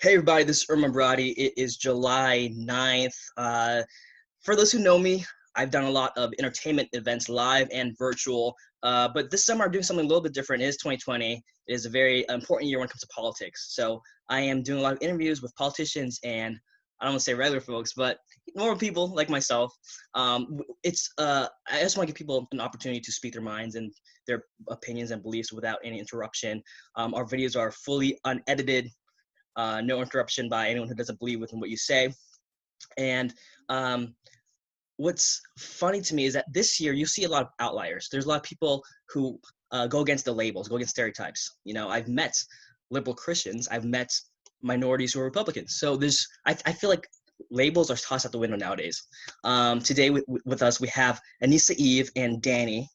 Hey everybody, this is Erman Baradi. It is July 9th. For those who know me, I've done a lot of entertainment events, live and virtual. But this summer I'm doing something a little bit different. It is 2020. It is a very important year when it comes to politics. So I am doing a lot of interviews with politicians and I don't want to say regular folks, but normal people like myself. I just want to give people an opportunity to speak their minds and their opinions and beliefs without any interruption. Our videos are fully unedited, no interruption by anyone who doesn't believe within what you say. And what's funny to me is that this year you see a lot of outliers. There's a lot of people who go against the labels, go against stereotypes. You know, I've met liberal Christians, I've met minorities who are Republicans. So I feel like labels are tossed out the window nowadays. Today with us, we have Anissa Eve and Dhani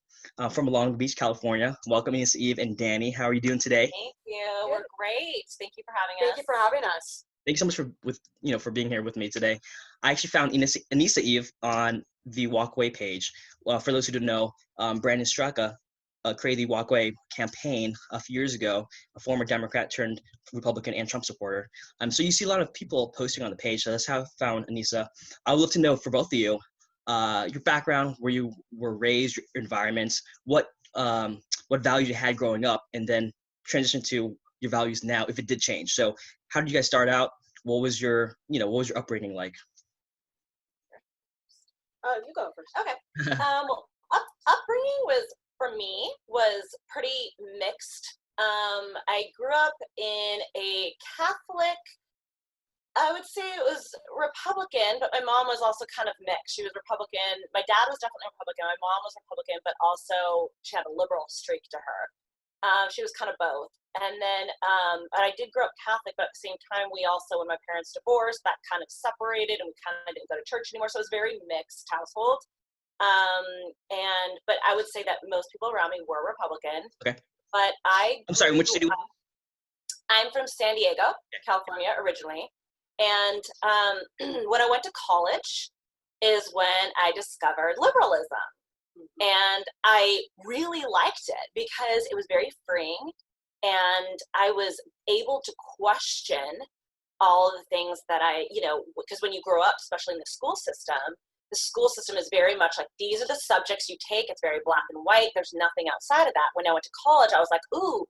from Long Beach, California. Welcome, Anissa Eve and Dhani. How are you doing today? Thank you. We're great. Thank you for having us. Thank you for having us. Thank you so much for being here with me today. I actually found Anissa Eve on the Walkway page. Well, for those who don't know, Brandon Straka created the Walkway campaign a few years ago, a former Democrat turned Republican and Trump supporter. So you see a lot of people posting on the page. So that's how I found Anissa. I would love to know for both of you, your background, where you were raised, your environments, what values you had growing up, and then transition to your values now, if it did change. So how did you guys start out? What was your upbringing like? You go first. Okay. Upbringing was pretty mixed. I grew up in a Catholic, I would say it was Republican, but my mom was also kind of mixed. She was Republican. My dad was definitely Republican. My mom was Republican, but also she had a liberal streak to her. She was kind of both. And then I did grow up Catholic, but at the same time, we also, when my parents divorced, that kind of separated and we kind of didn't go to church anymore. So it was a very mixed household. But I would say that most people around me were Republican. Okay. But I'm sorry, which city? I'm from San Diego, California, originally. And when I went to college is when I discovered liberalism. And I really liked it because it was very freeing. And I was able to question all of the things that because when you grow up, especially in the school system is very much like, these are the subjects you take. It's very black and white. There's nothing outside of that. When I went to college, I was like, ooh,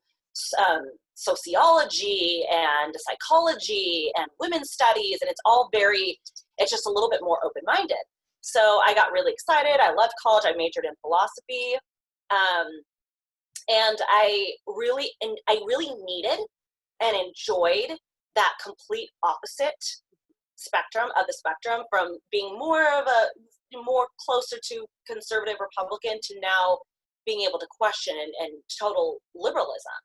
sociology and psychology and women's studies. And it's just a little bit more open-minded. So I got really excited. I loved college. I majored in philosophy. And I really needed and enjoyed that complete opposite spectrum from being more closer to conservative Republican to now being able to question and total liberalism.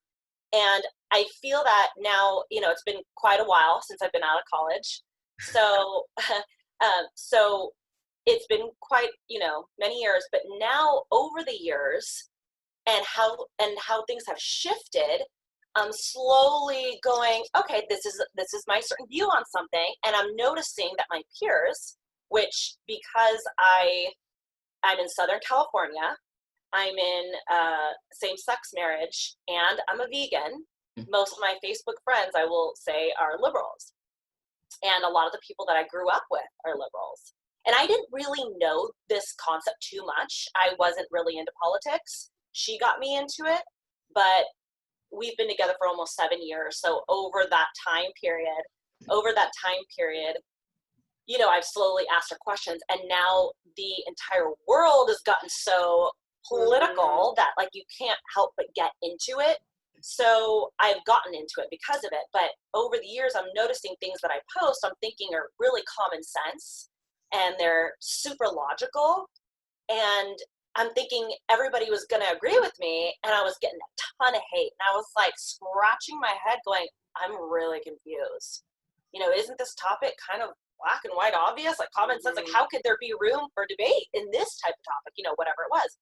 And I feel that now, it's been quite a while since I've been out of college. So, so it's been quite, many years, but now over the years and how things have shifted, I'm slowly going, okay, this is my certain view on something. And I'm noticing that my peers, which because I'm in Southern California, I'm in same-sex marriage, and I'm a vegan. Most of my Facebook friends, I will say, are liberals. And a lot of the people that I grew up with are liberals. And I didn't really know this concept too much. I wasn't really into politics. She got me into it, but we've been together for almost 7 years. So over that time period, I've slowly asked her questions, and now the entire world has gotten so political that you can't help but get into it. So I've gotten into it because of it. But over the years, I'm noticing things that I post, I'm thinking are really common sense and they're super logical. And I'm thinking everybody was going to agree with me, and I was getting a ton of hate. And I was scratching my head going, I'm really confused. Isn't this topic kind of black and white obvious, common sense? How could there be room for debate in this type of topic, whatever it was.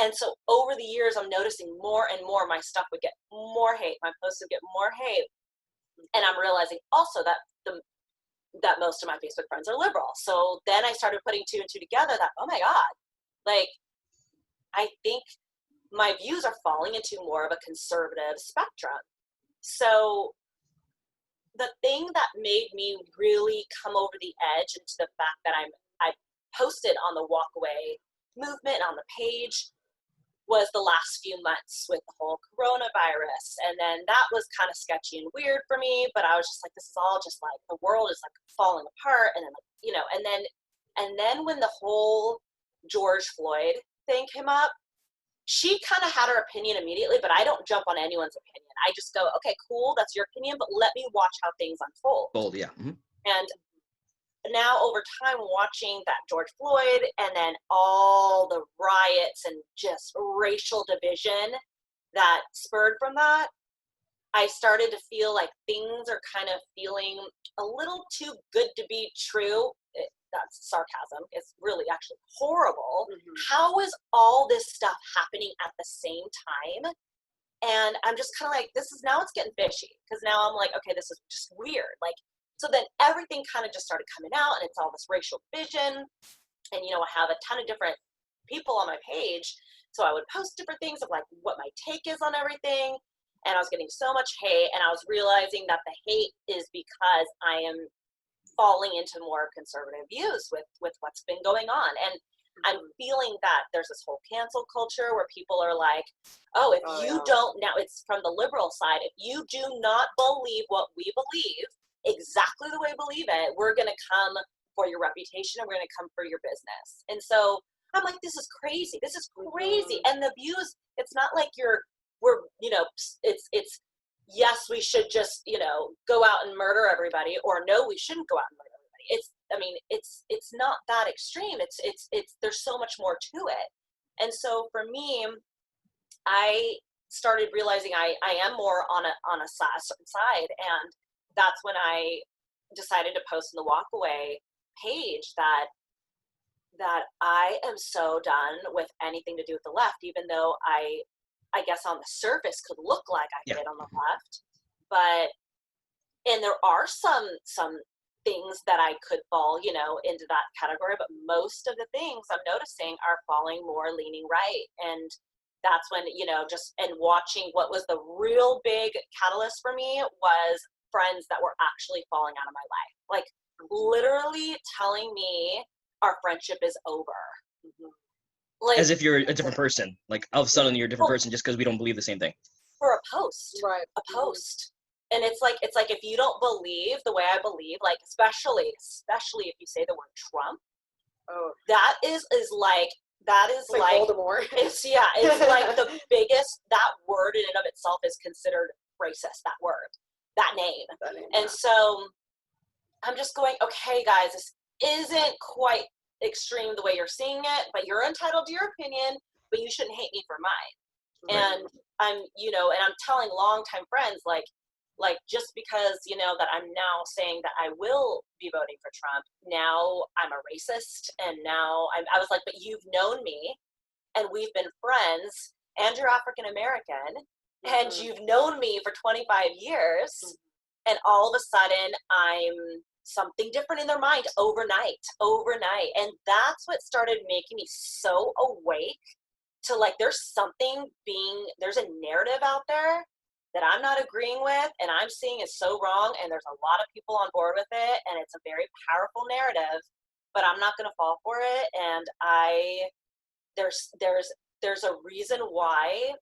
And so over the years, I'm noticing more and more my stuff would get more hate. My posts would get more hate. And I'm realizing also that that most of my Facebook friends are liberal. So then I started putting two and two together that, oh my God, I think my views are falling into more of a conservative spectrum. So the thing that made me really come over the edge into the fact that I posted on the walkaway movement on the page was the last few months with the whole coronavirus. And then that was kind of sketchy and weird for me, but I was just like, this is all just like, the world is like falling apart. And then, you know, and then when the whole George Floyd thing came up, she kind of had her opinion immediately, but I don't jump on anyone's opinion. I just go, okay, cool, that's your opinion, but let me watch how things unfold. Bold, yeah. Mm-hmm. And now over time, watching that George Floyd and then all the riots and just racial division that spurred from that, I started to feel like things are kind of feeling a little too good to be true. That's sarcasm. It's really actually horrible. Mm-hmm. How is all this stuff happening at the same time? And I'm just kind of like, now it's getting fishy, because now I'm like, okay, this is just weird. Like, so then everything kind of just started coming out, and it's all this racial division. And, you know, I have a ton of different people on my page. So I would post different things of like what my take is on everything. And I was getting so much hate, and I was realizing that the hate is because I am falling into more conservative views with what's been going on. And I'm feeling that there's this whole cancel culture where people are like, oh, if you don't, now it's from the liberal side, if you do not believe what we believe, exactly the way we believe it, we're going to come for your reputation, and we're going to come for your business. And so I'm like, this is crazy. This is crazy. And the views, it's not like we're, you know, it's, yes, we should just, you know, go out and murder everybody, or no, we shouldn't go out and murder everybody. It's not that extreme. It's, there's so much more to it. And so for me, I started realizing I am more on a certain side. And that's when I decided to post in the walkaway page that I am so done with anything to do with the left, even though I guess on the surface could look like I fit on the left. But, and there are some things that I could fall, you know, into that category, but most of the things I'm noticing are falling more leaning right. And that's when, you know, just, and watching what was the real big catalyst for me was friends that were actually falling out of my life. Like literally telling me our friendship is over. Mm-hmm. Like, as if you're a different person. Like all of a sudden you're a different person just because we don't believe the same thing. For a post. Right. A post. And it's like if you don't believe the way I believe, like especially if you say the word Trump, that is like Voldemort. It's like the biggest, that word in and of itself is considered racist, that word, that name. And so I'm just going, okay guys, this isn't quite extreme the way you're seeing it, but you're entitled to your opinion, but you shouldn't hate me for mine. Right. And I'm, you know, and I'm telling longtime friends, like just because, you know, that I'm now saying that I will be voting for Trump, now I'm a racist, and now I was like, but you've known me, and we've been friends, and you're African American, and you've known me for 25 years, and all of a sudden I'm something different in their mind overnight. And that's what started making me so awake to like, there's a narrative out there that I'm not agreeing with, and I'm seeing is so wrong, and there's a lot of people on board with it, and it's a very powerful narrative, but I'm not going to fall for it. And there's a reason why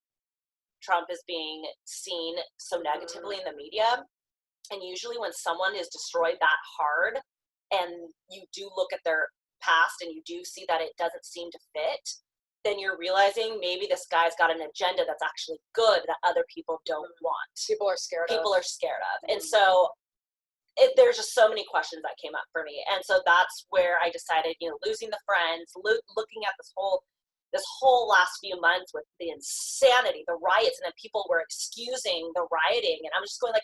Trump is being seen so negatively in the media. And usually when someone is destroyed that hard, and you do look at their past and you do see that it doesn't seem to fit, then you're realizing maybe this guy's got an agenda that's actually good that other people don't want. People are scared of. And so there's just so many questions that came up for me. And so that's where I decided, you know, losing the friends, looking at this whole last few months with the insanity, the riots, and then people were excusing the rioting. And I'm just going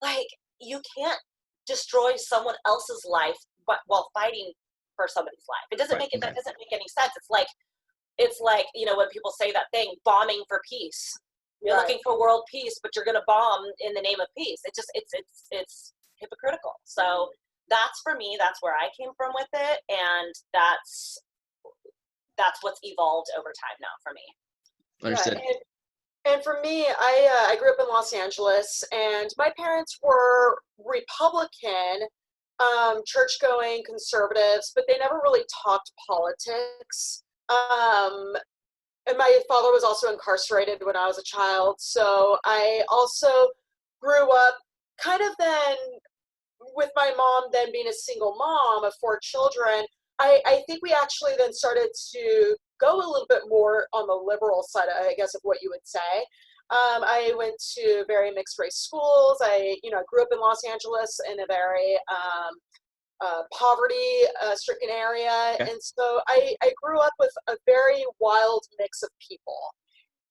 like you can't destroy someone else's life but while fighting for somebody's life. It doesn't that doesn't make any sense. It's like, you know, when people say that thing, bombing for peace. You're looking for world peace, but you're going to bomb in the name of peace. It just, it's hypocritical. So that's, for me, that's where I came from with it. And that's what's evolved over time now for me. Understood. And for me, I grew up in Los Angeles, and my parents were Republican, church-going conservatives, but they never really talked politics. And my father was also incarcerated when I was a child, so I also grew up kind of then with my mom then being a single mom of 4 children. I think we actually then started to go a little bit more on the liberal side, I guess, of what you would say. I went to very mixed race schools. I grew up in Los Angeles in a very poverty stricken area. Okay. And so I grew up with a very wild mix of people.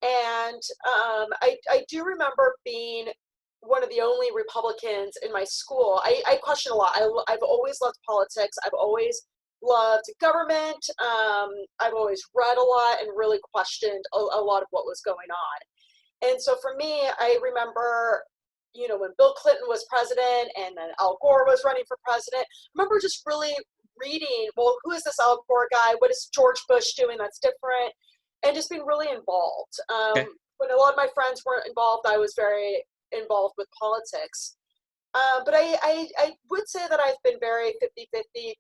And I do remember being one of the only Republicans in my school. I question a lot. I've always loved politics. I've always loved government. I've always read a lot and really questioned a lot of what was going on. And so for me, I remember, when Bill Clinton was president and then Al Gore was running for president, I remember just really reading, well, who is this Al Gore guy? What is George Bush doing that's different? And just being really involved. Okay. When a lot of my friends weren't involved, I was very involved with politics. But I would say that I've been very 50-50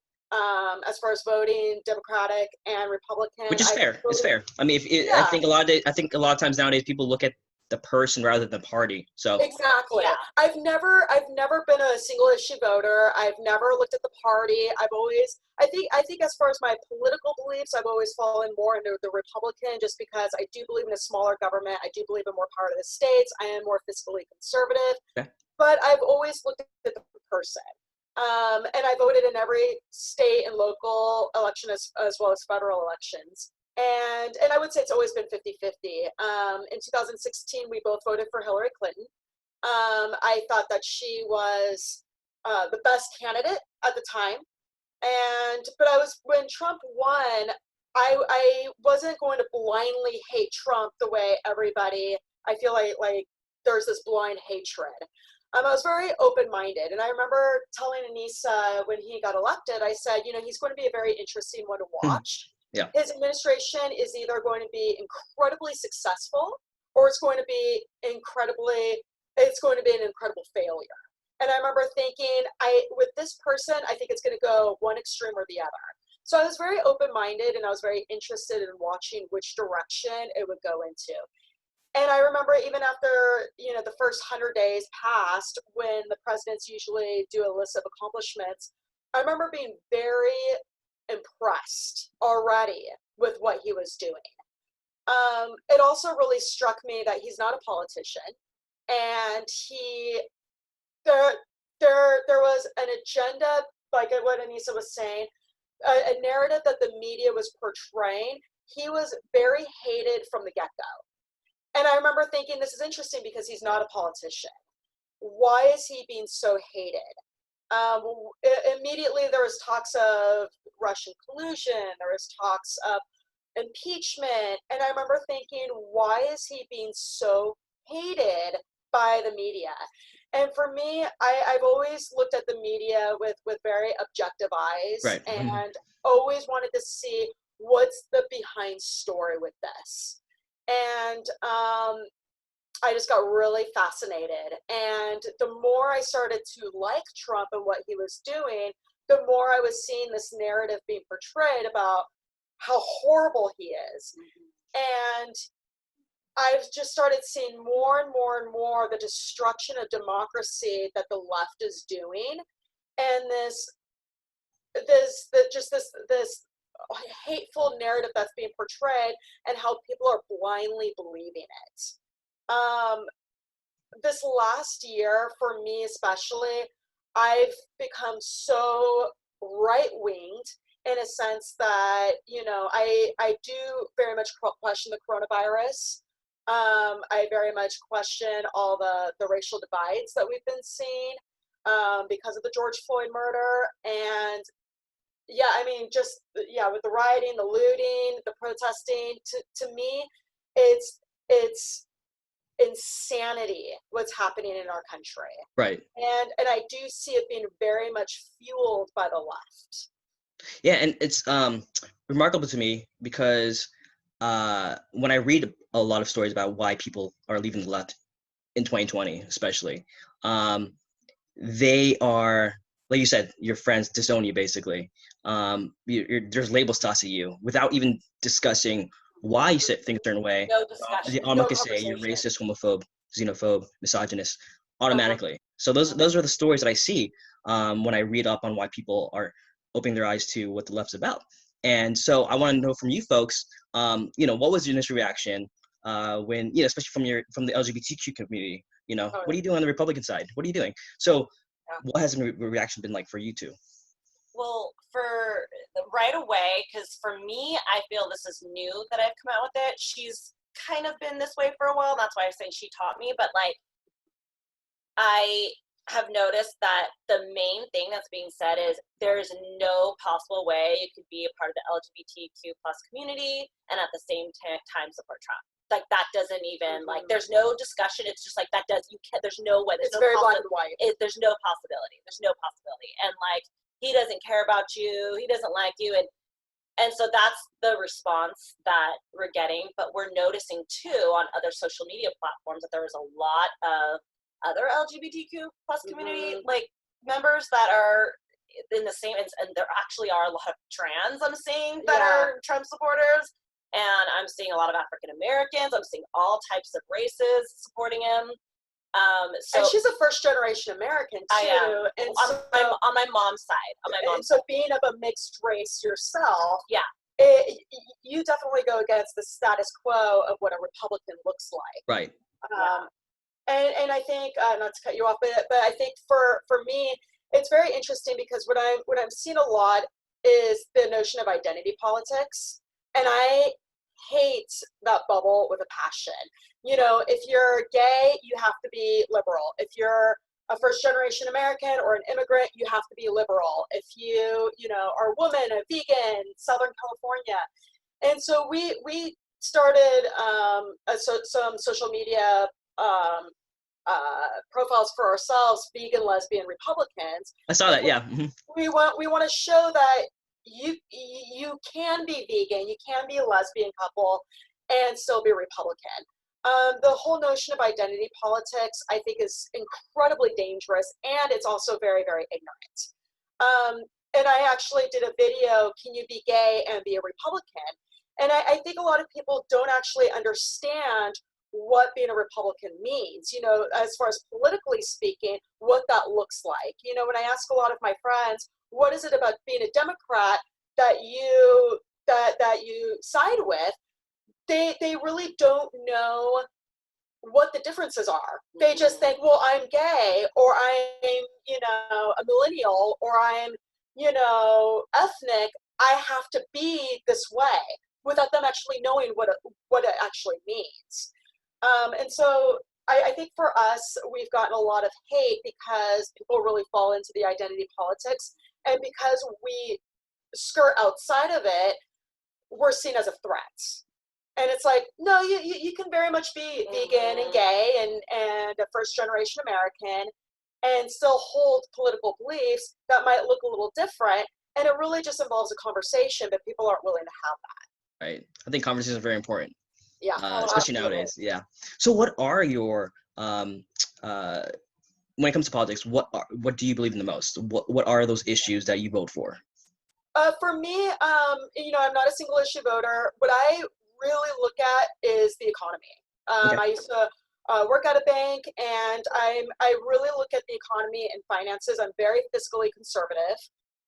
as far as voting Democratic and Republican. Which is fair. It's fair. I mean, I think a lot of times nowadays people look at the person rather than the party. So exactly. Yeah. I've never been a single issue voter. I've never looked at the party. I've always, I think as far as my political beliefs, I've always fallen more into the Republican, just because I do believe in a smaller government. I do believe in more power to the states. I am more fiscally conservative. Okay. But I've always looked at the person. And I voted in every state and local election as well as federal elections. And I would say it's always been 50-50. In 2016, we both voted for Hillary Clinton. I thought that she was the best candidate at the time. But when Trump won, I wasn't going to blindly hate Trump the way everybody, I feel like there's this blind hatred. I was very open-minded, and I remember telling Anissa when he got elected, I said, he's going to be a very interesting one to watch. Yeah. His administration is either going to be incredibly successful, or it's going to be an incredible failure. And I remember thinking, with this person, I think it's going to go one extreme or the other. So I was very open-minded, and I was very interested in watching which direction it would go into. And I remember even after, the first 100 days passed, when the presidents usually do a list of accomplishments, I remember being very impressed already with what he was doing. It also really struck me that he's not a politician, and there was an agenda, like what Anissa was saying, a narrative that the media was portraying. He was very hated from the get-go. And I remember thinking, this is interesting because he's not a politician. Why is he being so hated? Immediately there was talks of Russian collusion, there was talks of impeachment, and I remember thinking, why is he being so hated by the media? And for me, I've always looked at the media with very objective eyes, right, and always wanted to see what's the behind story with this. And I just got really fascinated. And the more I started to like Trump and what he was doing, the more I was seeing this narrative being portrayed about how horrible he is. And I've just started seeing more and more and more the destruction of democracy that the left is doing, and this hateful narrative that's being portrayed, and how people are blindly believing it. This last year, for me especially, I've become so right-winged in a sense that, I do very much question the coronavirus. I very much question all the racial divides that we've been seeing because of the George Floyd murder. And yeah, I mean, with the rioting, the looting, the protesting, to me, it's insanity what's happening in our country. Right. And I do see it being very much fueled by the left. Yeah, and it's remarkable to me because when I read a lot of stories about why people are leaving the left in 2020, especially, they are, like you said, your friends disown you basically. There's labels tossed at you without even discussing why you think a certain way. No The discussion, no automatically say you're conversation. racist, homophobe, xenophobe, misogynist, Uh-huh. automatically. So those are the stories that I see when I read up on why people are opening their eyes to what the left's about. And so I want to know from you folks, what was your initial reaction when, especially from the LGBTQ community? Oh, What are yeah. you doing on the Republican side? What are you doing? So Yeah. what has the reaction been like for you two? Well, for right away, because for me, I feel this is new that I've come out with it. She's kind of been this way for a while. That's why I say she taught me. But like, I have noticed that the main thing that's being said is there's no possible way you could be a part of the LGBTQ plus community and at the same time support Trump. Like that doesn't even like there's no discussion. It's just like that does you can there's no way. There's It's no very black and white. there's no possibility. There's no possibility. And like he doesn't care about you. He doesn't like you. And so that's the response that we're getting. But we're noticing too on other social media platforms that there is a lot of other LGBTQ plus community like members that are in the same, and there actually are a lot of trans I'm seeing that are Trump supporters, and I'm seeing a lot of African Americans. I'm seeing all types of races supporting him. So and she's a first generation American too. I am. And on my mom's side. So being of a mixed race yourself, yeah, you definitely go against the status quo of what a Republican looks like. Right. And I think not to cut you off, but I think for me, it's very interesting because what I'm seeing a lot is the notion of identity politics, and I hate that bubble with a passion. If you're gay, you have to be liberal. If you're a first generation American or an immigrant, you have to be liberal. If you are a woman, a vegan, Southern California, and so we started some social media profiles for ourselves, vegan, lesbian, Republicans. I saw that. Yeah. Mm-hmm. We want to show that you can be vegan, you can be a lesbian couple, and still be Republican. The whole notion of identity politics, I think, is incredibly dangerous, and it's also very, very ignorant. And I actually did a video, can you be gay and be a Republican? And I think a lot of people don't actually understand what being a Republican means, as far as politically speaking, what that looks like. When I ask a lot of my friends, what is it about being a Democrat that you side with, they really don't know what the differences are. They just think, well, I'm gay, or I'm, a millennial, or I'm, ethnic. I have to be this way, without them actually knowing what it actually means. And so I think for us, we've gotten a lot of hate because people really fall into the identity politics, and because we skirt outside of it, we're seen as a threat. And it's like, no, you can very much be vegan and gay and a first generation American and still hold political beliefs that might look a little different. And it really just involves a conversation, but people aren't willing to have that. Right. I think conversations are very important. Yeah. Especially nowadays. Yeah. So what are your when it comes to politics, what do you believe in the most? What are those issues that you vote for? For me, I'm not a single issue voter. What I really look at is the economy. Okay. I used to work at a bank, and I really look at the economy and finances. I'm very fiscally conservative.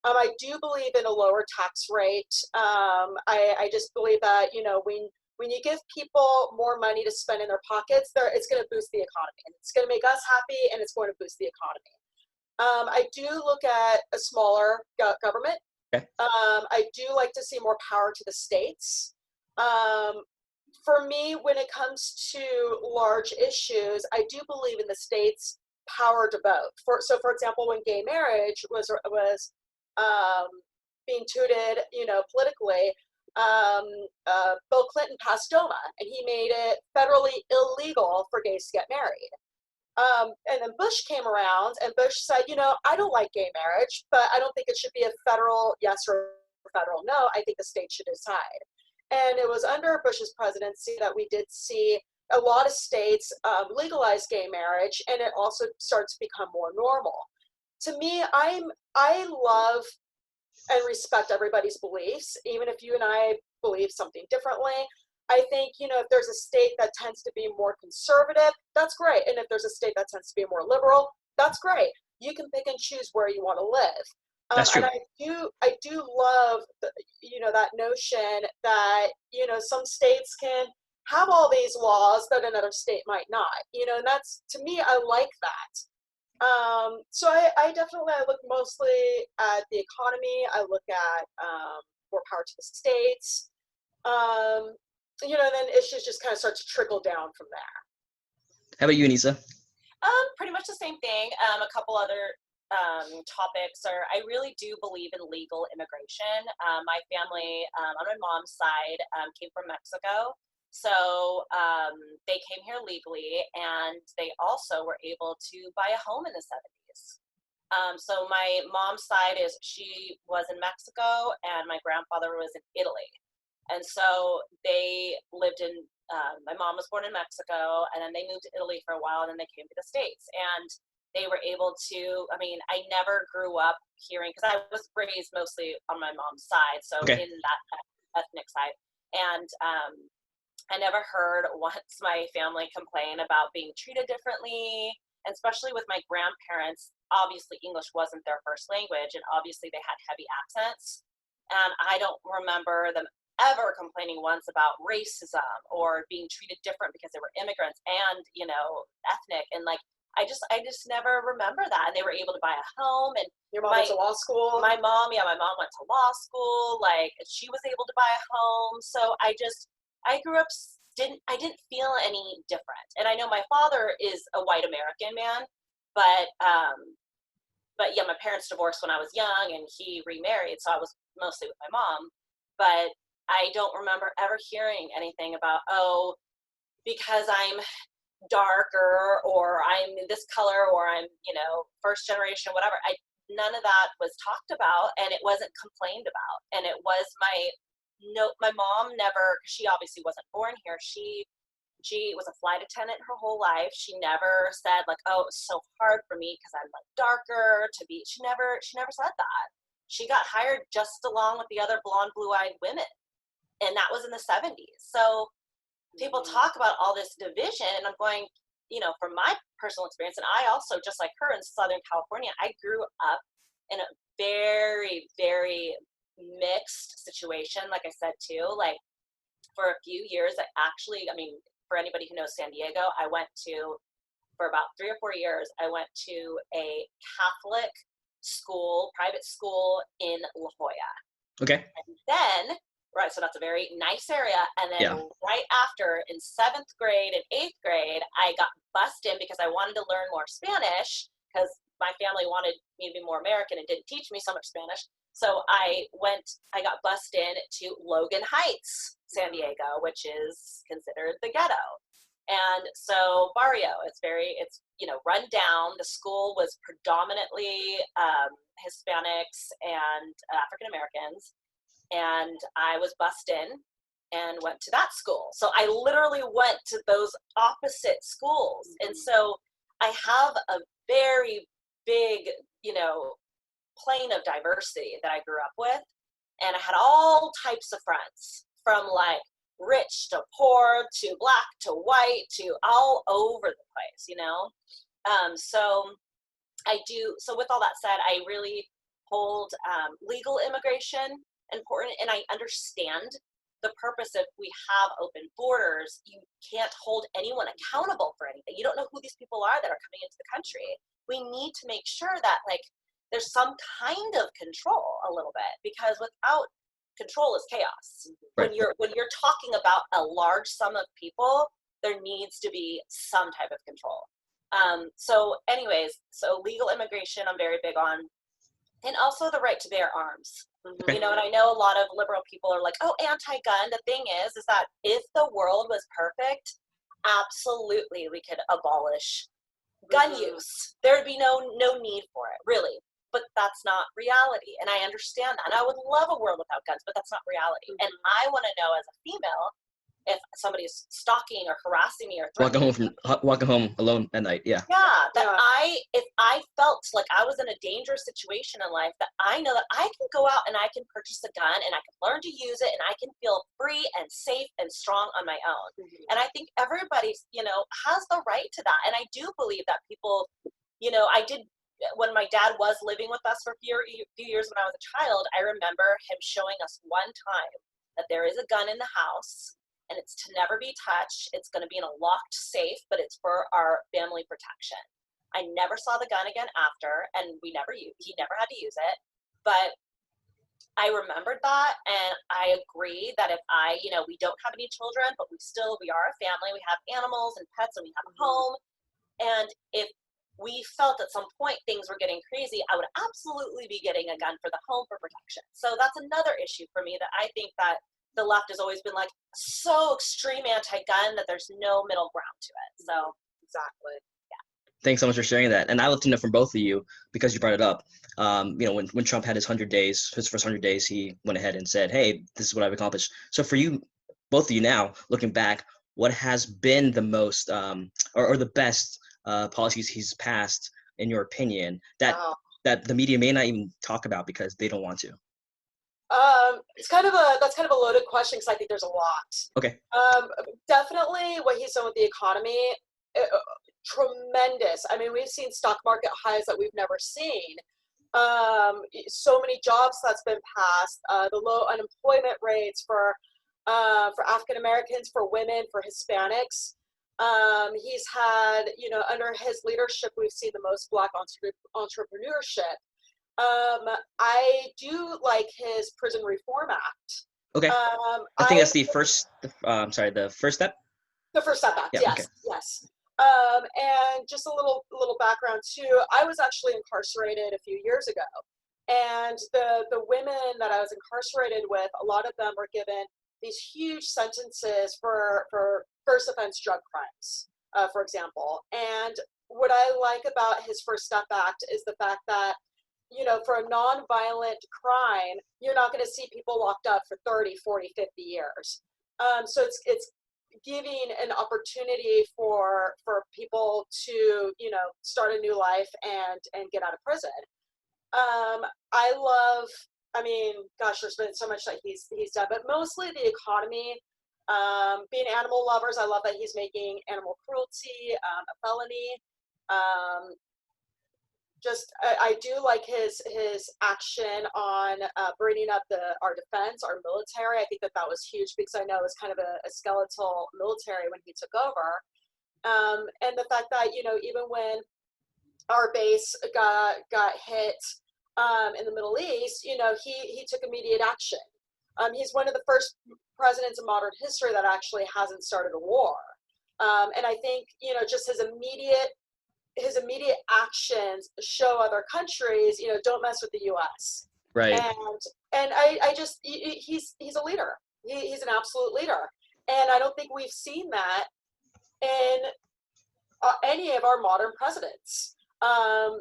I do believe in a lower tax rate. I just believe that, when you give people more money to spend in their pockets, it's going to boost the economy. And it's going to make us happy, and it's going to boost the economy. I do look at a smaller government. Okay. I do like to see more power to the states. For me, when it comes to large issues, I do believe in the states' power to vote. For example, when gay marriage was being touted, politically, Bill Clinton passed DOMA, and he made it federally illegal for gays to get married. And then Bush came around, and Bush said, I don't like gay marriage, but I don't think it should be a federal yes or federal no. I think the state should decide. And it was under Bush's presidency that we did see a lot of states legalize gay marriage, and it also starts to become more normal. To me, I love and respect everybody's beliefs, even if you and I believe something differently. I think, if there's a state that tends to be more conservative, that's great. And if there's a state that tends to be more liberal, that's great. You can pick and choose where you want to live. That's true. And I do love, that notion that, some states can have all these laws that another state might not, and that's, to me, I like that. So I definitely, I look mostly at the economy. I look at more power to the states. And then issues just kind of start to trickle down from there. How about you, Anissa? Pretty much the same thing. A couple other topics are, I really do believe in legal immigration. My family on my mom's side came from Mexico. So they came here legally, and they also were able to buy a home in the 70s. So my mom's side she was in Mexico, and my grandfather was in Italy. And so they lived in, my mom was born in Mexico, and then they moved to Italy for a while, and then they came to the States. And they were able to, I never grew up hearing, because I was raised mostly on my mom's side, so Okay. in that ethnic side. And I never heard once my family complain about being treated differently, and especially with my grandparents. Obviously, English wasn't their first language, and obviously they had heavy accents. And I don't remember them ever complaining once about racism or being treated different because they were immigrants and, ethnic. And I just never remember that. And they were able to buy a home. And your mom went to law school. My mom went to law school. She was able to buy a home. So I grew up, I didn't feel any different. And I know my father is a white American man, but yeah, my parents divorced when I was young, and he remarried. So I was mostly with my mom, but I don't remember ever hearing anything about, because I'm darker, or I'm this color, or I'm, first generation, whatever. None of that was talked about, and it wasn't complained about. And it was my mom never, she obviously wasn't born here. She was a flight attendant her whole life. She never said oh, it's so hard for me because I'm darker to be. She never said that. She got hired just along with the other blonde, blue-eyed women. And that was in the 70s. So people talk about all this division, and I'm going, from my personal experience, and I also, just like her in Southern California, I grew up in a very, very mixed situation. Like I said, too, for a few years, for anybody who knows San Diego, for about 3 or 4 years, I went to a Catholic school, private school in La Jolla. Okay. And then, right, so that's a very nice area. And then right after, in 7th grade and 8th grade, I got bussed in because I wanted to learn more Spanish, because my family wanted me to be more American and didn't teach me so much Spanish. So I got bussed in to Logan Heights, San Diego, which is considered the ghetto. And so barrio, it's run down. The school was predominantly Hispanics and African Americans. And I was bussed in and went to that school. So I literally went to those opposite schools. And so I have a very big, plane of diversity that I grew up with. And I had all types of friends, from rich to poor to black to white to all over the place, So with all that said, I really hold legal immigration important, and I understand the purpose of, we have open borders. You can't hold anyone accountable for anything. You don't know who these people are that are coming into the country. We need to make sure that there's some kind of control a little bit, because without control is chaos. Right. When you're talking about a large sum of people, there needs to be some type of control. So legal immigration I'm very big on, and also the right to bear arms. Okay. And I know a lot of liberal people are anti-gun. The thing is that if the world was perfect, absolutely we could abolish gun use. There would be no need for it, really. But that's not reality. And I understand that. And I would love a world without guns, but that's not reality. And I want to know as a female, if somebody's stalking or harassing me or walking home alone at night. Yeah. Yeah, if I felt like I was in a dangerous situation in life, that I know that I can go out and I can purchase a gun and I can learn to use it and I can feel free and safe and strong on my own. And I think everybody, has the right to that. And I do believe that people, I did, when my dad was living with us for a few years when I was a child, I remember him showing us one time that there is a gun in the house. And it's to never be touched. It's going to be in a locked safe, but it's for our family protection. I never saw the gun again after, and he never had to use it. But I remembered that, and I agree that if we don't have any children, but we are a family. We have animals and pets, and we have a home. And if we felt at some point things were getting crazy, I would absolutely be getting a gun for the home for protection. So that's another issue for me that I think that the left has always been like so extreme anti-gun that there's no middle ground to it. So exactly. Yeah. Thanks so much for sharing that. And I love to know from both of you, because you brought it up. When Trump had his first 100 days, he went ahead and said, "Hey, this is what I've accomplished." So for you, both of you now, looking back, what has been the most or the best policies he's passed, in your opinion, that the media may not even talk about because they don't want to? That's kind of a loaded question because I think there's a lot. Okay. Definitely what he's done with the economy, tremendous. I mean, we've seen stock market highs that we've never seen. So many jobs that's been passed. The low unemployment rates for African Americans, for women, for Hispanics. He's had, under his leadership, we've seen the most Black entrepreneurship. I do like his Prison Reform Act. Okay. I think that's the first step. The First Step Act, yeah, yes, okay. yes. And just a little background too. I was actually incarcerated a few years ago, and the women that I was incarcerated with, a lot of them were given these huge sentences for first offense drug crimes, for example. And what I like about his First Step Act is the fact that, for a non-violent crime, you're not going to see people locked up for 30, 40, 50 years. So it's giving an opportunity for people to, start a new life and get out of prison. There's been so much that he's done, but mostly the economy, being animal lovers. I love that he's making animal cruelty a felony. I do like his action on bringing up our defense, our military. I think that was huge because I know it was kind of a skeletal military when he took over. And the fact that, even when our base got hit in the Middle East, he took immediate action. He's one of the first presidents in modern history that actually hasn't started a war. And I think, just his immediate actions show other countries, don't mess with the U.S. Right. And I just, he's a leader. He's an absolute leader. And I don't think we've seen that in any of our modern presidents.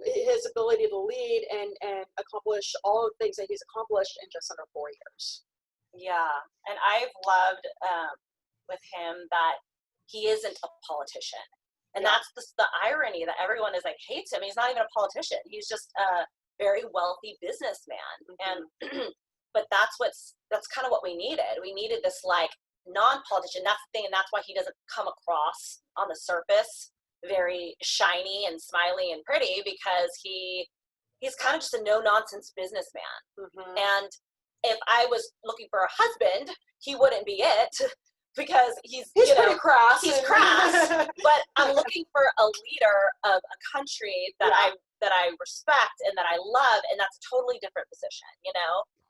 His ability to lead and accomplish all of the things that he's accomplished in just under 4 years. Yeah. And I've loved with him that he isn't a politician. And that's the irony, that everyone is like, hates him. He's not even a politician. He's just a very wealthy businessman. And but that's kind of what we needed. We needed this like non-politician. That's the thing, and that's why he doesn't come across on the surface very shiny and smiley and pretty, because he's kind of just a no-nonsense businessman. And if I was looking for a husband, he wouldn't be it. Because he's pretty crass. He's crass, but I'm looking for a leader of a country that I respect and that I love, and that's a totally different position,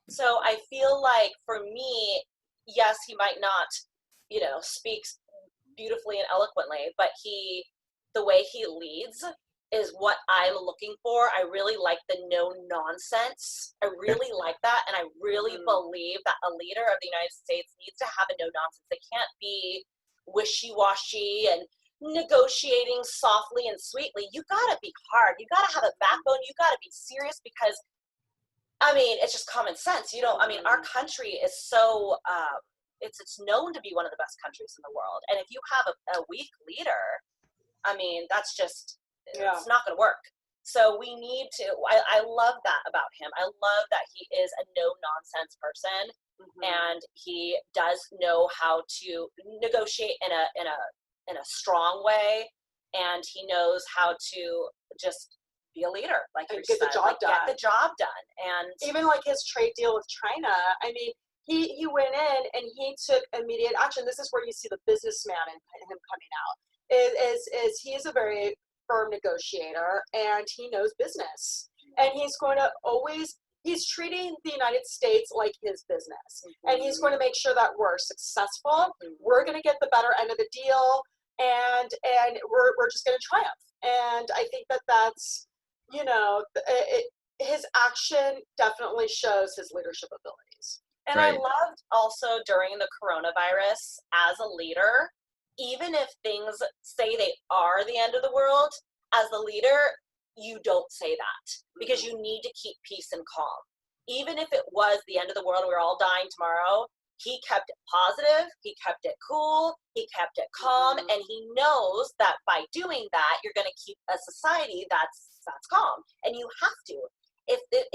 So I feel like for me, yes, he might not, speak beautifully and eloquently, but the way he leads is what I'm looking for. I really like the no nonsense. I really like that. And I really believe that a leader of the United States needs to have a no nonsense. They can't be wishy-washy and negotiating softly and sweetly. You gotta be hard. You gotta have a backbone. You gotta be serious, because I mean, it's just common sense. I mean, our country is so, it's known to be one of the best countries in the world. And if you have a weak leader, I mean, that's just, it's not going to work. So we need to, I love that about him. I love that he is a no-nonsense person, and he does know how to negotiate in a strong way, and he knows how to just be a leader, like you said, get the job done. And even like his trade deal with China, I mean, he went in and he took immediate action. This is where you see the businessman in him coming out. Is he is a very firm negotiator, and he knows business, and he's going to he's treating the United States like his business, and he's going to make sure that we're successful. We're going to get the better end of the deal, and we're just going to triumph. And I think that's, his action definitely shows his leadership abilities. And Right. I loved also during the coronavirus, as a leader, even if things say they are the end of the world, as the leader, you don't say that, because you need to keep peace and calm. Even if it was the end of the world, we're all dying tomorrow, he kept it positive, he kept it cool, he kept it calm, and he knows that by doing that, you're going to keep a society that's calm. And you have to.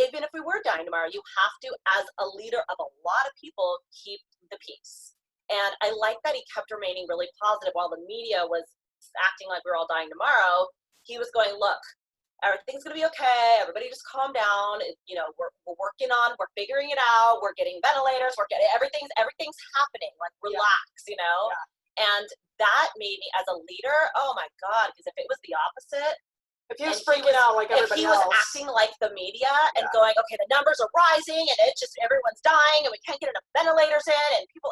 Even if we were dying tomorrow, you have to, as a leader of a lot of people, keep the peace. And I like that he kept remaining really positive while the media was acting like we were all dying tomorrow. He was going, look, everything's going to be okay. Everybody just calm down. We're working on, we're figuring it out. We're getting ventilators. Everything's happening. Like, relax, And that made me, as a leader, oh my God, because if it was the opposite, if he was freaking out like everybody else, if he was acting like the media and going, okay, the numbers are rising and it's just everyone's dying and we can't get enough ventilators in, and people,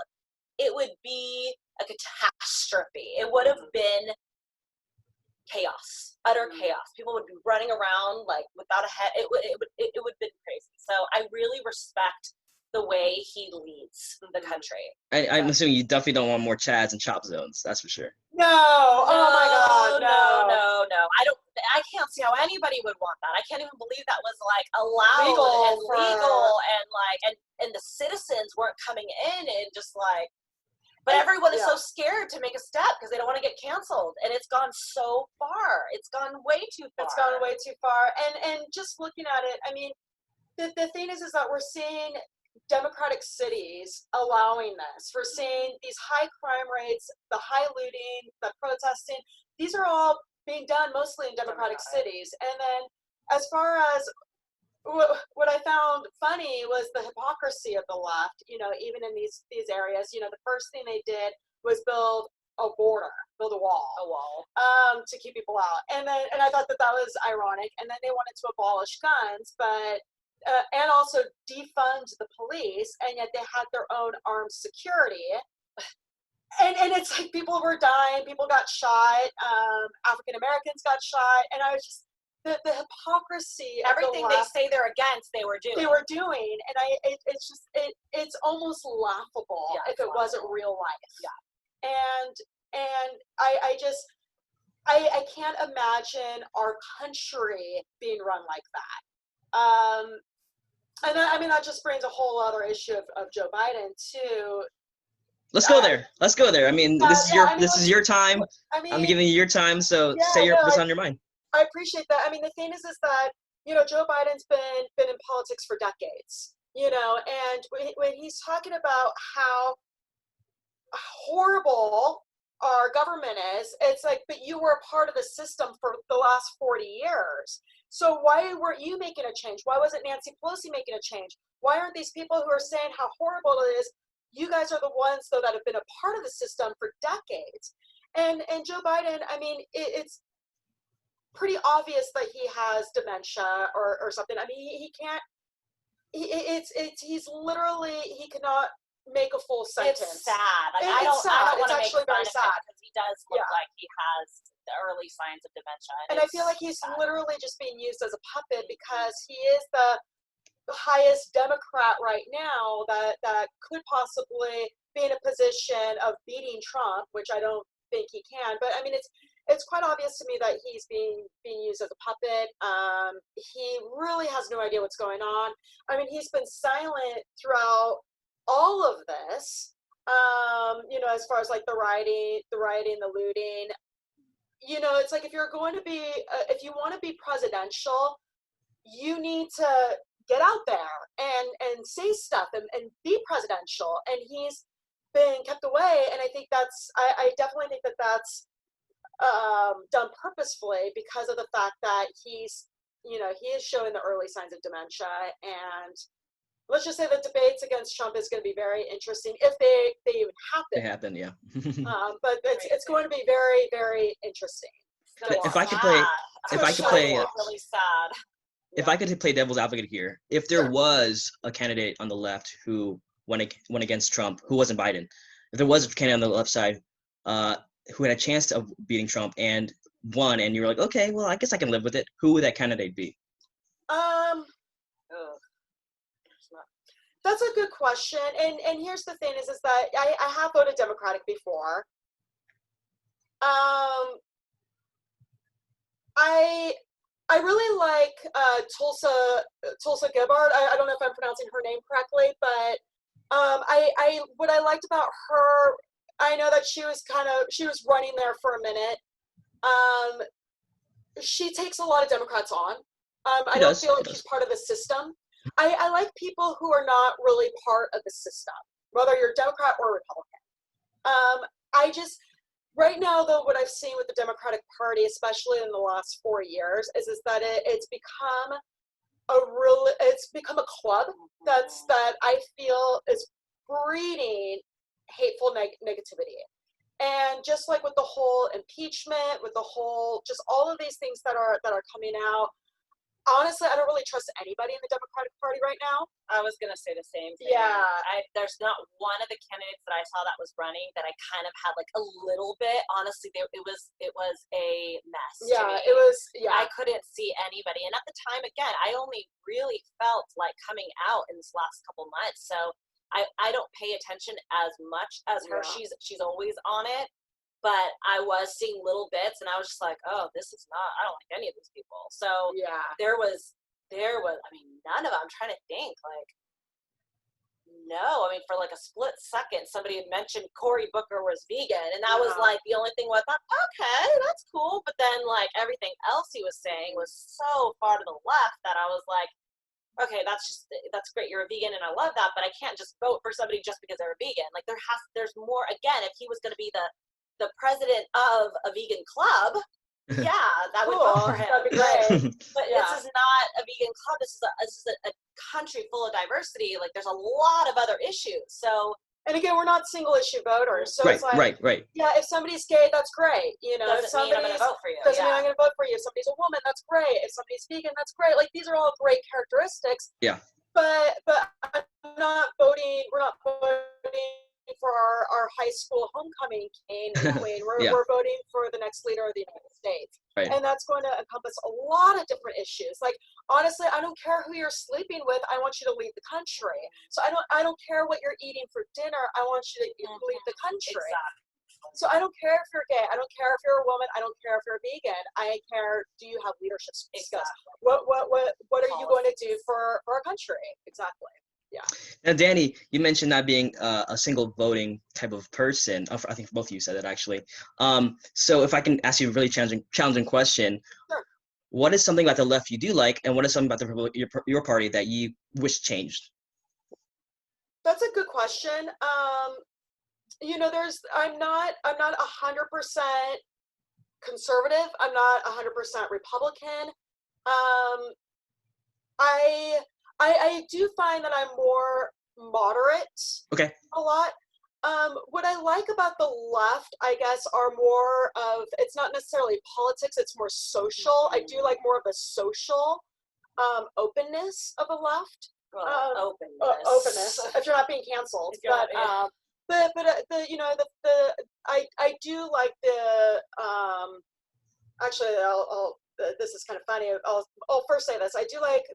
it would be a catastrophe. It would have been chaos, utter chaos. People would be running around like without a head. It would have been crazy. So I really respect the way he leads the country. I'm assuming you definitely don't want more Chads and chop zones. That's for sure. No. Oh my God. No. I can't see how anybody would want that. I can't even believe that was like allowed legal and the citizens weren't coming in and just like. But everyone is so scared to make a step because they don't want to get canceled, and it's gone so far. It's gone way too far. It's gone way too far. And just looking at it, I mean, the thing is that we're seeing democratic cities allowing this. We're seeing these high crime rates, the high looting, the protesting. These are all being done mostly in democratic cities. And then as far as what I found funny was the hypocrisy of the left, even in these areas. The first thing they did was build a wall, to keep people out. And I thought that was ironic. And then they wanted to abolish guns, but and also defund the police, and yet they had their own armed security. And it's like people were dying, people got shot, African Americans got shot, and I was just the hypocrisy. Everything they say they're against, they were doing. And it's almost laughable if it wasn't real life. Yeah. And I can't imagine our country being run like that. And that just brings a whole other issue of Joe Biden too. Let's go there. I mean, this is your time. I'm giving you your time, so say what's on your mind. I appreciate that. I mean, the thing is that, Joe Biden's been in politics for decades, and when he's talking about how horrible our government is, it's like, but you were a part of the system for the last 40 years. So why weren't you making a change? Why wasn't Nancy Pelosi making a change? Why aren't these people who are saying how horrible it is? You guys are the ones, though, that have been a part of the system for decades. And Joe Biden, I mean, it's pretty obvious that he has dementia or something. I mean, he can't. He's literally, he cannot make a full sentence. It's sad. Like, I don't want to make fun of him because he does look like he has the early signs of dementia. And I feel like he's literally just being used as a puppet because he is the highest Democrat right now that could possibly be in a position of beating Trump, which I don't think he can. But I mean, it's quite obvious to me that he's being used as a puppet. He really has no idea what's going on. I mean, he's been silent throughout all of this. As far as like the rioting, the looting. It's like if you're going to be, if you want to be presidential, you need to get out there and say stuff and be presidential. And he's been kept away, and I think I definitely think that's done purposefully because of the fact that he is showing the early signs of dementia. And let's just say the debates against Trump is going to be very interesting if they even happen. They happen, yeah. But it's going to be very, very interesting. If I could play, really sad. If I could play devil's advocate here, if there was a candidate on the left who went against Trump, who wasn't Biden, if there was a candidate on the left side who had a chance of beating Trump and won, and you were like, okay, well, I guess I can live with it, who would that candidate be? That's a good question. And here's the thing is that I have voted Democratic before. I really like Tulsa Gabbard. I don't know if I'm pronouncing her name correctly, but what I liked about her, I know that she was running there for a minute. She takes a lot of Democrats on. I don't feel like she's part of the system. I like people who are not really part of the system, whether you're Democrat or Republican. Right now, though, what I've seen with the Democratic Party, especially in the last 4 years, is that it's become a club that I feel is breeding hateful negativity. And just like with the whole impeachment, with the whole just all of these things that are coming out. Honestly, I don't really trust anybody in the Democratic Party right now. I was going to say the same thing. Yeah. There's not one of the candidates that I saw that was running that I kind of had like a little bit. Honestly, it was a mess. Yeah, to me. it was. Yeah. I couldn't see anybody. And at the time, again, I only really felt like coming out in this last couple months. So I don't pay attention as much as her. Yeah. She's always on it. But I was seeing little bits, and I was just like, "Oh, this is not. I don't like any of these people." So yeah, there was. I mean, none of it. I'm trying to think. Like, no. I mean, for like a split second, somebody had mentioned Cory Booker was vegan, and that was like the only thing where I thought, "Okay, that's cool." But then, like everything else he was saying was so far to the left that I was like, "Okay, that's great. You're a vegan, and I love that. But I can't just vote for somebody just because they're a vegan. Like, there's more. Again, if he was going to be the president of a vegan club, that would vote for him. That'd be great. But this is not a vegan club. This is a country full of diversity. Like, there's a lot of other issues. So, and again, we're not single issue voters. So right, it's like, right. Yeah, if somebody's gay, that's great. Doesn't mean I'm going to vote for you. Doesn't mean I'm going to vote for you. If somebody's a woman, that's great. If somebody's vegan, that's great. Like, these are all great characteristics. Yeah. But I'm not voting. We're not voting for our high school homecoming king and queen. We're voting for the next leader of the United States. Right. And that's going to encompass a lot of different issues. Like, honestly, I don't care who you're sleeping with. I want you to lead the country. So I don't care what you're eating for dinner. I want you to lead the country. Exactly. So I don't care if you're gay. I don't care if you're a woman. I don't care if you're vegan. I care, do you have leadership skills? Exactly. What are you going to do for our country? Exactly. Yeah. Now, Dhani, you mentioned not being a single voting type of person. I think both of you said that, actually. So if I can ask you a really challenging question, sure. What is something about the left you do like, and what is something about your party that you wish changed? That's a good question. I'm not 100% conservative. I'm not 100% Republican. I do find that I'm more moderate. Okay. A lot. What I like about the left, I guess, are more of, it's not necessarily politics, it's more social. I do like more of the social openness of the left. Openness. If you're not being canceled. I do like the, actually, this is kind of funny. I'll first say this. I do like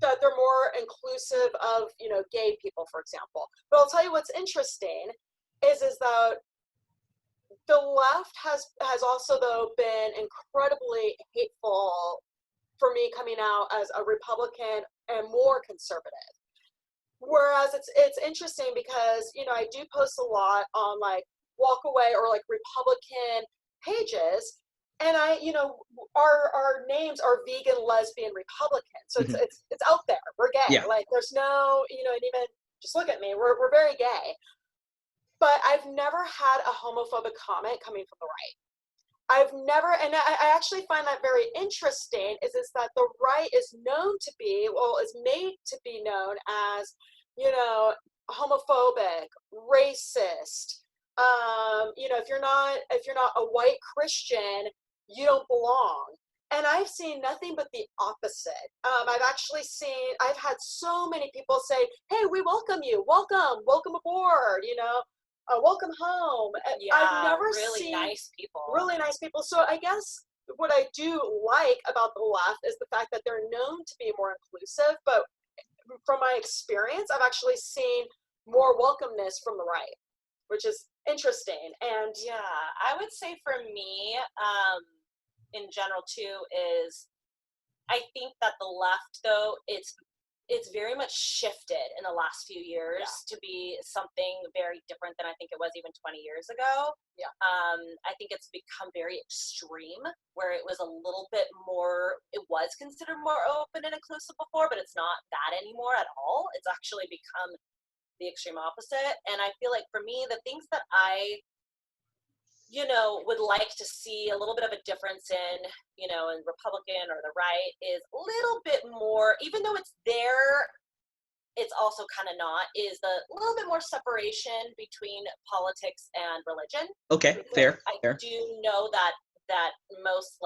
that they're more inclusive of, gay people, for example. But I'll tell you what's interesting is that The left has also, though, been incredibly hateful for me coming out as a Republican and more conservative. Whereas it's interesting because, you know, I do post a lot on like walk away or like Republican pages, and you know, our names are vegan, lesbian, Republican. So Mhm. it's out there. We're gay. Yeah. Like there's no, you know, and even just look at me. We're very gay. But I've never had a homophobic comment coming from the right. I've never, and I actually find that very interesting, is that the right is known to be, well, is made to be known as, you know, homophobic, racist. You know, if you're not a white Christian, you don't belong. And I've seen nothing but the opposite. I've had so many people say, "Hey, we welcome you, welcome aboard," you know, welcome home. I've never really seen nice people. really nice people. So I guess what I do like about the left is the fact that they're known to be more inclusive, but from my experience, I've actually seen more welcomeness from the right, which is interesting. And Yeah, I would say for me, in general too, is I think that the left, though, it's very much shifted in the last few years to be something very different than I think it was even 20 years ago. Yeah. I think it's become very extreme, where it was a little bit more, it was considered more open and inclusive before, but it's not that anymore at all. It's actually become the extreme opposite. And I feel like for me, the things that I would like to see a little bit of a difference in, in Republican or the right is a little bit more, even though it's there, it's also kind of not, is a little bit more separation between politics and religion. Okay, fair. I do know that most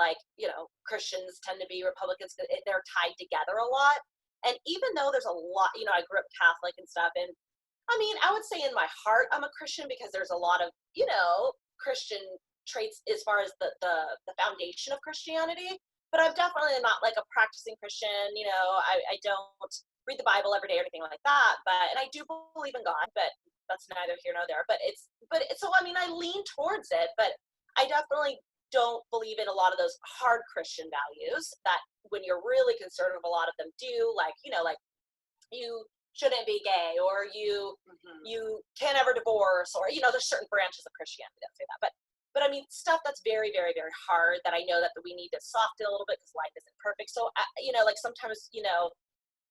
Christians tend to be Republicans. They're tied together a lot. And even though there's a lot, I grew up Catholic and stuff, and I mean, I would say in my heart, I'm a Christian because there's a lot of, Christian traits as far as the foundation of Christianity, but I'm definitely not like a practicing Christian. I don't read the Bible every day or anything like that, and I do believe in God, but that's neither here nor there. So I mean, I lean towards it, but I definitely don't believe in a lot of those hard Christian values that when you're really conservative, a lot of them do, like you shouldn't be gay, or you can't ever divorce, or there's certain branches of Christianity that say that, but I mean stuff that's very, very, very hard that I know that we need to soften a little bit because life isn't perfect. So like sometimes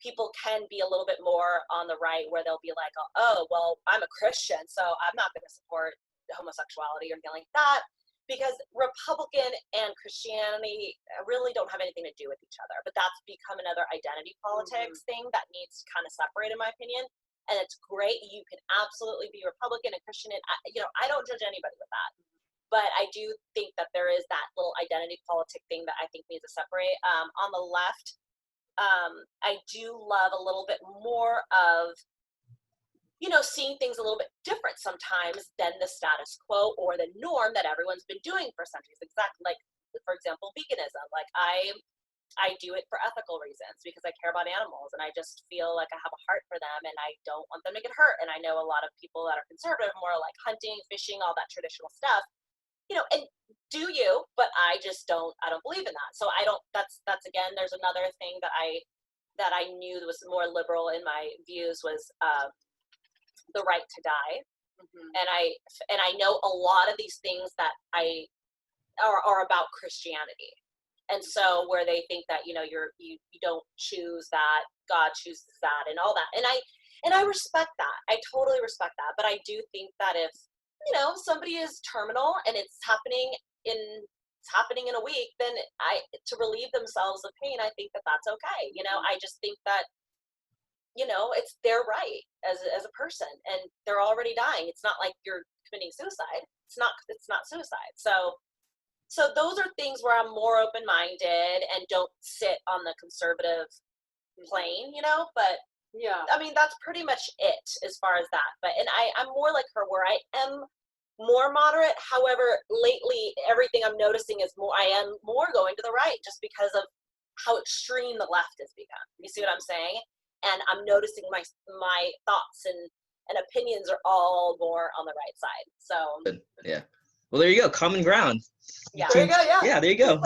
people can be a little bit more on the right, where they'll be like, oh well, I'm a Christian, so I'm not going to support homosexuality or anything like that, because Republican and Christianity really don't have anything to do with each other. But that's become another identity politics thing that needs to kind of separate, in my opinion. And it's great. You can absolutely be Republican and Christian. And I don't judge anybody with that. But I do think that there is that little identity politic thing that I think needs to separate. On the left, I do love a little bit more of seeing things a little bit different sometimes than the status quo or the norm that everyone's been doing for centuries. Exactly, like, for example, veganism. Like I do it for ethical reasons because I care about animals and I just feel like I have a heart for them and I don't want them to get hurt. And I know a lot of people that are conservative, more like hunting, fishing, all that traditional stuff, and do you, but I don't believe in that. So I don't, that's again, there's another thing that I knew that was more liberal in my views was, the right to die. And I know a lot of these things that are about Christianity, and so where they think that you don't choose that, God chooses that, and all that, and I respect that. I totally respect that. But I do think that if somebody is terminal and it's happening in a week, then to relieve themselves of pain, I think that that's okay. I just think that it's their right as a person, and they're already dying. It's not like you're committing suicide. It's not suicide. So those are things where I'm more open-minded and don't sit on the conservative plane, but yeah, I mean, that's pretty much it as far as that. And I'm more like her, where I am more moderate. However, lately everything I'm noticing is I am more going to the right, just because of how extreme the left has become. You see what I'm saying? And I'm noticing my thoughts and opinions are all more on the right side. So Good. Yeah. Well, there you go. Common ground. Yeah. There you go, yeah. Yeah, there you go.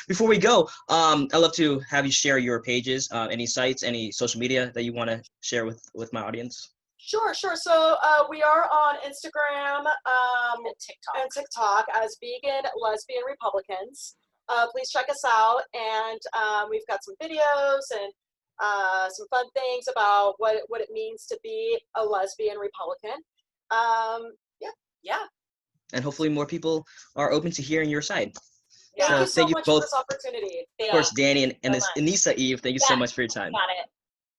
Before we go, I'd love to have you share your pages, any sites, any social media that you want to share with my audience. Sure. So we are on Instagram And TikTok. and TikTok as Vegan Lesbian Republicans. Please check us out, and we've got some videos and some fun things about what it means to be a lesbian Republican. Yeah. And hopefully more people are open to hearing your side. Thank So you so thank you much both. for this opportunity. Of course, Danny and so much. Anissa, Eve, thank you so Yeah. much for your time. Got it.